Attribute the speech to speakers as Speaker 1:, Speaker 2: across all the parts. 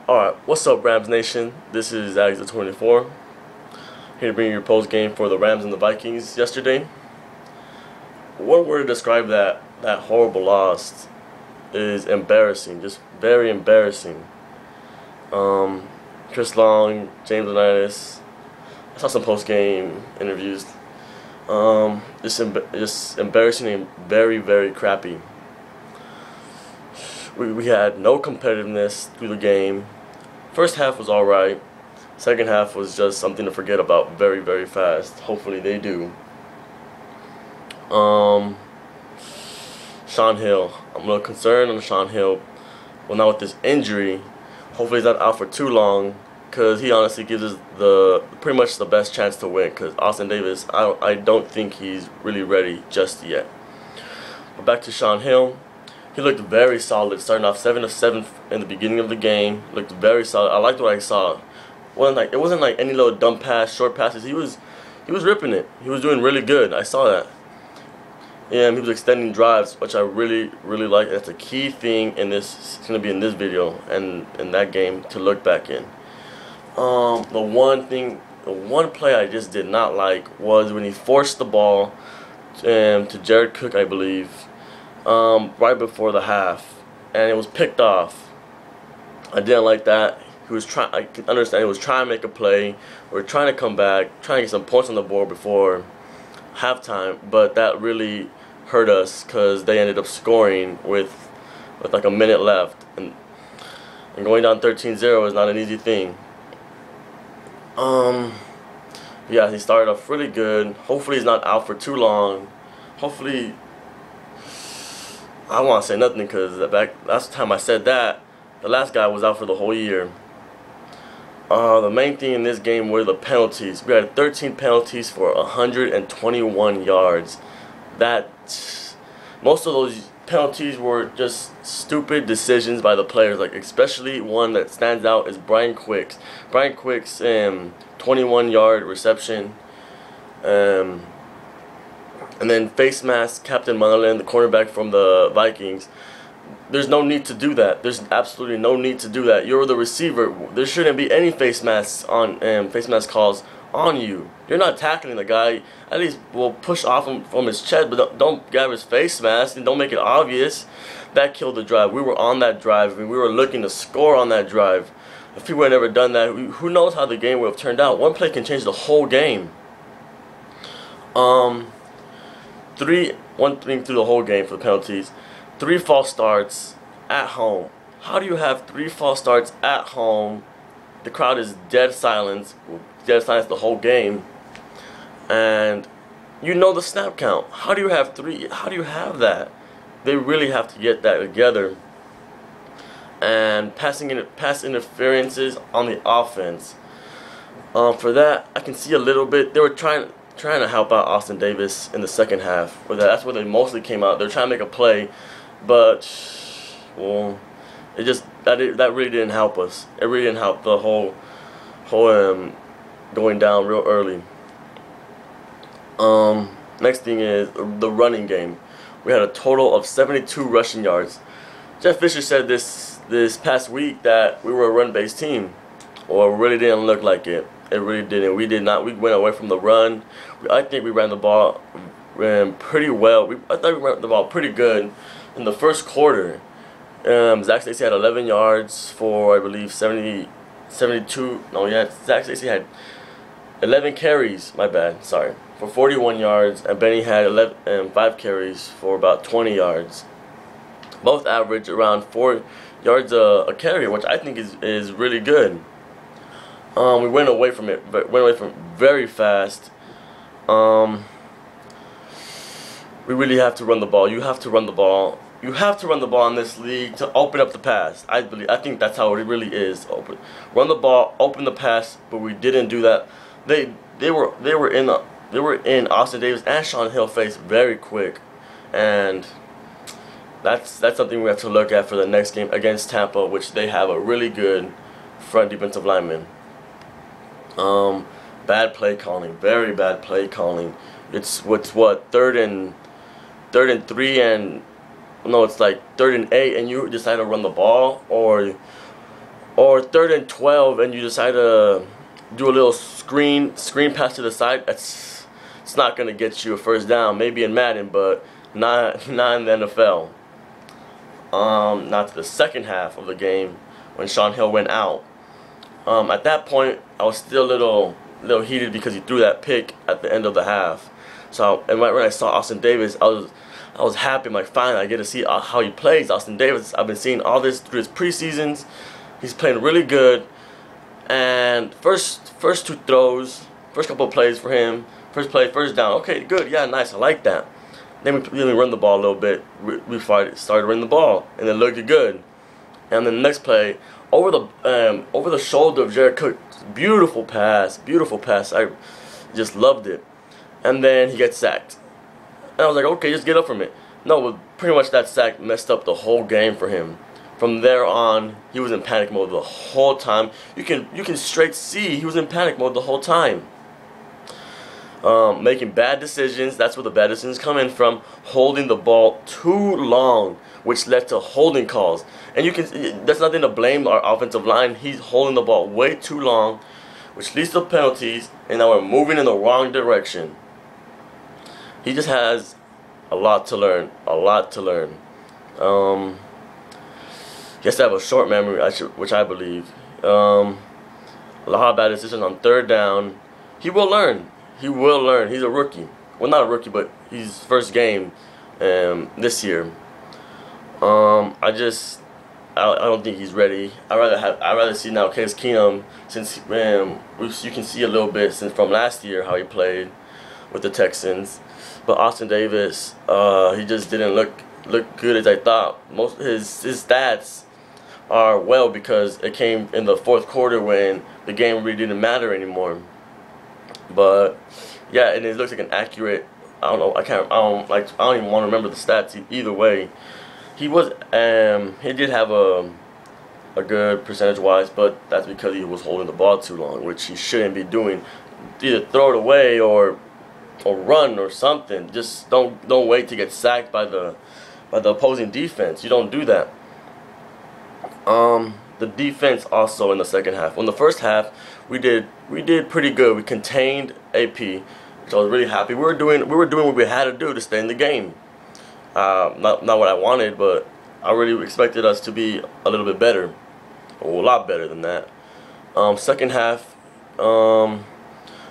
Speaker 1: Alright, what's up Rams Nation? This is Alex the 24 here to bring you your post game for the Rams and the Vikings yesterday. One word to describe that horrible loss is embarrassing, just very embarrassing. Chris Long, James Leonidas, I saw some post game interviews. Just embarrassing and very, very crappy. We had no competitiveness through the game. First half was alright. Second half was just something to forget about very, very fast. Hopefully they do. Sean Hill. I'm a little concerned on Sean Hill. Well, now with this injury, hopefully he's not out for too long, because he honestly gives us pretty much the best chance to win. Because Austin Davis, I don't think he's really ready just yet. But back to Sean Hill. He looked very solid, starting off 7 of 7 in the beginning of the game. Looked very solid. I liked what I saw. It wasn't like any little dumb pass, short passes. He was ripping it. He was doing really good. I saw that. And he was extending drives, which I really, really like. That's a key thing in this. It's gonna be in this video and in that game to look back in. The one play I just did not like was when he forced the ball to Jared Cook, I believe. Right before the half, and it was picked off. I didn't like that. I can understand he was trying to make a play, or trying to come back, trying to get some points on the board before halftime, but that really hurt us because they ended up scoring with like a minute left, and going down 13-0 is not an easy thing. Yeah, he started off really good. Hopefully he's not out for too long. Hopefully, I don't want to say nothing because last time I said that, the last guy was out for the whole year. The main thing in this game were the penalties. We had 13 penalties for 121 yards. Most of those penalties were just stupid decisions by the players. Like, especially one that stands out is Brian Quick's. Brian Quick's 21-yard reception. And then face mask Captain Munnerlyn, the cornerback from the Vikings. There's no need to do that. There's absolutely no need to do that. You're the receiver. There shouldn't be any face mask calls on you. You're not tackling the guy. At least we'll push off him from his chest, but don't grab his face mask and don't make it obvious. That killed the drive. We were on that drive. We were looking to score on that drive. If people had never done that, who knows how the game would have turned out. One play can change the whole game. One thing through the whole game for the penalties. 3 false starts at home. How do you have 3 false starts at home? The crowd is dead silence the whole game, and you know the snap count. How do you have 3? How do you have that? They really have to get that together. And pass interferences on the offense. For that, I can see a little bit. They were trying to help out Austin Davis in the second half. That's where they mostly came out. They're trying to make a play, but well, that really didn't help us. It really didn't help the whole going down real early. Next thing is the running game. We had a total of 72 rushing yards. Jeff Fisher said this past week that we were a run-based team. Well, it really didn't look like it. It really didn't. We did not. We went away from the run. I think we ran the ball pretty well. I thought we ran the ball pretty good in the first quarter. Zach Stacy had 11 yards for, I believe, 72. No, yeah, Zach Stacy had 11 carries. My bad. Sorry, for 41 yards, and Benny had 5 carries for about 20 yards. Both average around 4 yards a carry, which I think is really good. We went away from it, but went away from it very fast. We really have to run the ball. You have to run the ball. You have to run the ball in this league to open up the pass. I think that's how it really is. Run the ball, open the pass, but we didn't do that. They were in Austin Davis and Sean Hill face very quick, and that's something we have to look at for the next game against Tampa, which they have a really good front defensive lineman. Bad play calling, very bad play calling. It's what, third and 3 and no, it's like 3rd and 8, and you decide to run the ball, or or 3rd and 12 and you decide to do a little screen pass to the side, it's not gonna get you a first down. Maybe in Madden, but not in the NFL. Not to the second half of the game when Shaun Hill went out. At that point, I was still a little heated because he threw that pick at the end of the half. So, and when I saw Austin Davis, I was happy. I'm like, fine, I get to see how he plays. Austin Davis, I've been seeing all this through his preseasons. He's playing really good. And first two throws, first couple of plays for him, first play, first down. Okay, good, yeah, nice, I like that. Then we run the ball a little bit. We started running the ball, and it looked good. And then the next play, over the shoulder of Jared Cook, beautiful pass. I just loved it. And then he gets sacked. And I was like, okay, just get up from it. No, but pretty much that sack messed up the whole game for him. From there on, he was in panic mode the whole time. You can straight see he was in panic mode the whole time. Making bad decisions. That's where the bad decisions come in from. Holding the ball too long, which led to holding calls. And that's nothing to blame our offensive line. He's holding the ball way too long, which leads to penalties. And now we're moving in the wrong direction. He just has a lot to learn. He has to have a short memory, which I believe. A lot of bad decisions on 3rd down. He will learn. He's a rookie. Well, not a rookie, but he's first game this year. I don't think he's ready. I'd rather see now Case Keenum, since you can see a little bit from last year how he played with the Texans. But Austin Davis, he just didn't look good as I thought. Most his stats are well because it came in the 4th quarter when the game really didn't matter anymore. But yeah, and it looks like an accurate. I don't know. I don't even want to remember the stats either way. He did have a good percentage-wise, but that's because he was holding the ball too long, which he shouldn't be doing. Either throw it away or run or something. Just don't wait to get sacked by the opposing defense. You don't do that. The defense also in the second half. In the first half, we did pretty good. We contained AP, which I was really happy. We were doing what we had to do to stay in the game. Not what I wanted, but I really expected us to be a little bit better, a lot better than that. Second half,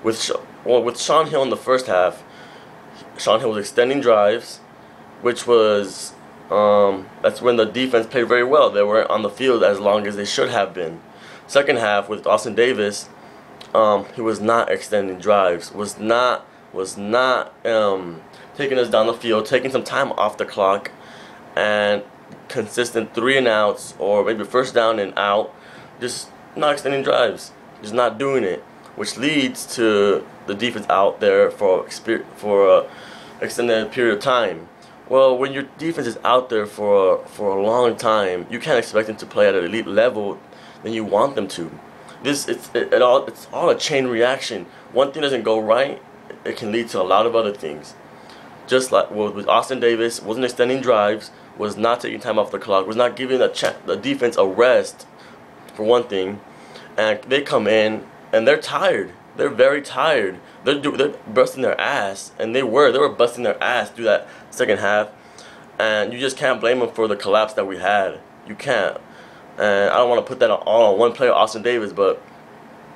Speaker 1: with Shaun Hill in the first half, Shaun Hill was extending drives, which was that's when the defense played very well. They weren't on the field as long as they should have been. Second half with Austin Davis, he was not extending drives. Was not taking us down the field, taking some time off the clock, and consistent 3 and outs or maybe first down and out. Just not extending drives. Just not doing it, which leads to the defense out there for an extended period of time. Well, when your defense is out there for a long time, you can't expect them to play at an elite level than you want them to. It's all a chain reaction. One thing doesn't go right, it can lead to a lot of other things. Just like with Austin Davis, wasn't extending drives, was not taking time off the clock, was not giving the defense a rest, for one thing. And they come in and they're tired. They're very tired. They're busting their ass, and they were busting their ass through that second half. And you just can't blame them for the collapse that we had. You can't. And I don't want to put that all on one player, Austin Davis, but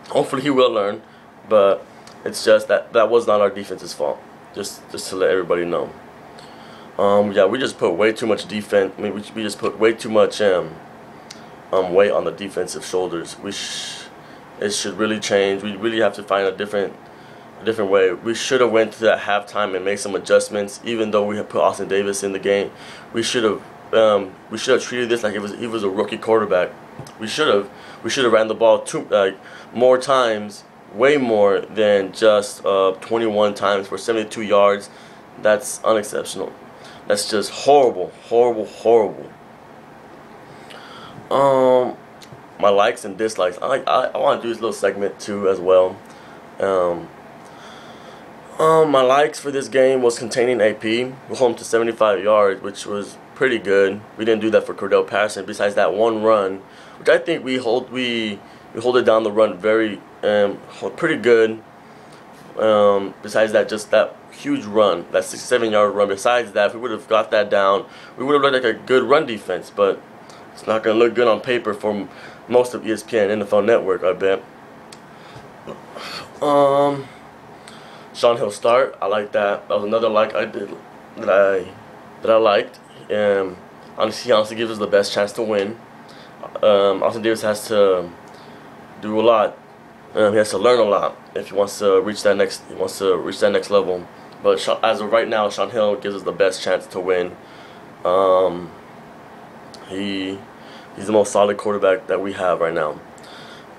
Speaker 1: hopefully he will learn. But it's just that was not our defense's fault. Just to let everybody know. Yeah, we just put way too much defense. I mean, we just put way too much weight on the defensive shoulders. It should really change. We really have to find a different way. We should have went to that halftime and made some adjustments. Even though we had put Austin Davis in the game, we should have treated this like he was a rookie quarterback. We should have ran the ball more times, way more than just 21 times for 72 yards. That's unexceptional. That's just horrible. My likes and dislikes. I want to do this little segment too as well. My likes for this game was containing AP. We're home to 75 yards, which was pretty good. We didn't do that for Cordell Patterson. Besides that one run, which I think we hold it down the run very pretty good. Besides that, just that huge run, that 67-yard run. Besides that, if we would have got that down, we would have looked like a good run defense. But it's not going to look good on paper for most of ESPN and NFL Network, I bet. Shaun Hill start. I like that. That was another like I did that I liked. He honestly gives us the best chance to win. Austin Davis has to do a lot. He has to learn a lot if he wants to reach that next. He wants to reach that next level. But as of right now, Shaun Hill gives us the best chance to win. He's the most solid quarterback that we have right now.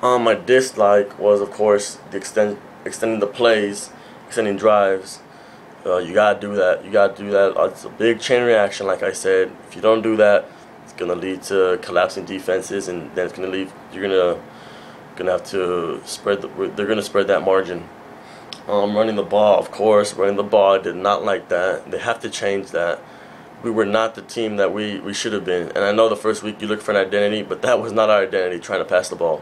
Speaker 1: My dislike was, of course, the extending the plays, extending drives. You gotta do that. You gotta do that. It's a big chain reaction, like I said. If you don't do that, it's gonna lead to collapsing defenses, and then it's gonna leave. You're gonna have to spread. They're gonna spread that margin. Running the ball, of course. Running the ball, I did not like that. They have to change that. We were not the team that we should have been. And I know the first week you look for an identity, but that was not our identity. Trying to pass the ball.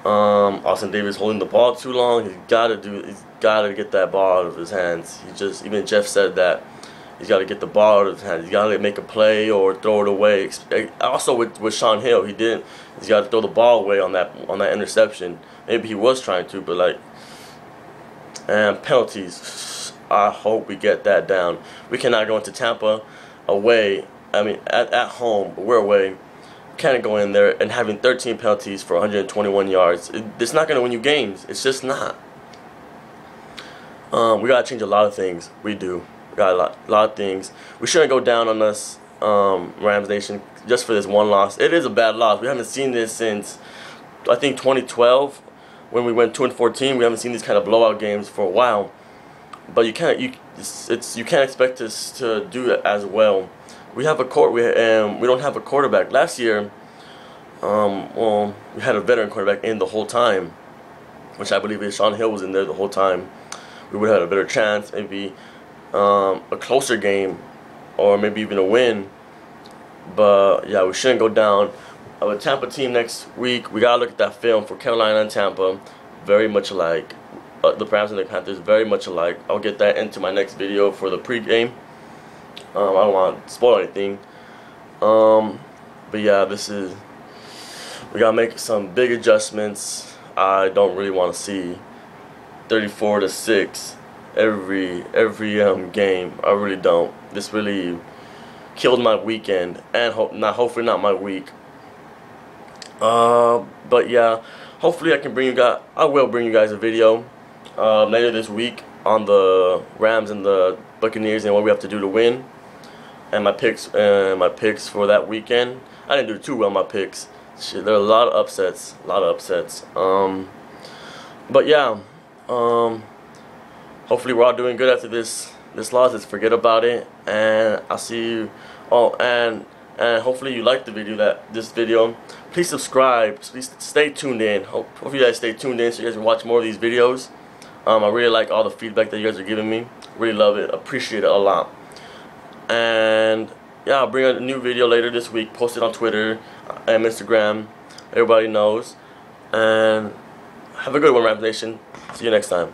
Speaker 1: Austin Davis holding the ball too long. He's got to get that ball out of his hands. Even Jeff said that. He's got to get the ball out of his hands. He's got to make a play or throw it away. Also with Shaun Hill, he didn't. He's got to throw the ball away on that interception. Maybe he was trying to, but like, and penalties. I hope we get that down. We cannot go into Tampa away. I mean, at home, but we're away. Can't go in there and having 13 penalties for 121 yards. It's not going to win you games. It's just not. We got to change a lot of things. We do. We got a lot of things. We shouldn't go down on us, Rams Nation, just for this one loss. It is a bad loss. We haven't seen this since, I think, 2012 when we went 2-14. We haven't seen these kind of blowout games for a while. But you can't expect us to do it as well. We have we don't have a quarterback. Last year, well, we had a veteran quarterback in the whole time, which I believe is Shaun Hill was in there the whole time. We would have had a better chance, maybe a closer game, or maybe even a win. But yeah, we shouldn't go down. A Tampa team next week. We gotta look at that film for Carolina and Tampa. Very much alike. The Rams and the Panthers very much alike. I'll get that into my next video for the pregame. I don't want to spoil anything. But yeah, we gotta make some big adjustments. I don't really want to see 34-6 every game. I really don't. This really killed my weekend, and hopefully not my week. But yeah, hopefully I will bring you guys a video later this week on the Rams and the Buccaneers and what we have to do to win, and my picks for that weekend. I didn't do too well my picks. Shit, there are a lot of upsets. But yeah, hopefully we're all doing good after this loss. Let's forget about it, and I'll see you. Oh, and hopefully you liked this video. Please subscribe. Please stay tuned in. Hopefully you guys stay tuned in so you guys can watch more of these videos. I really like all the feedback that you guys are giving me. Really love it. Appreciate it a lot. And yeah, I'll bring a new video later this week. Post it on Twitter and Instagram. Everybody knows. And have a good one, Rams Nation. See you next time.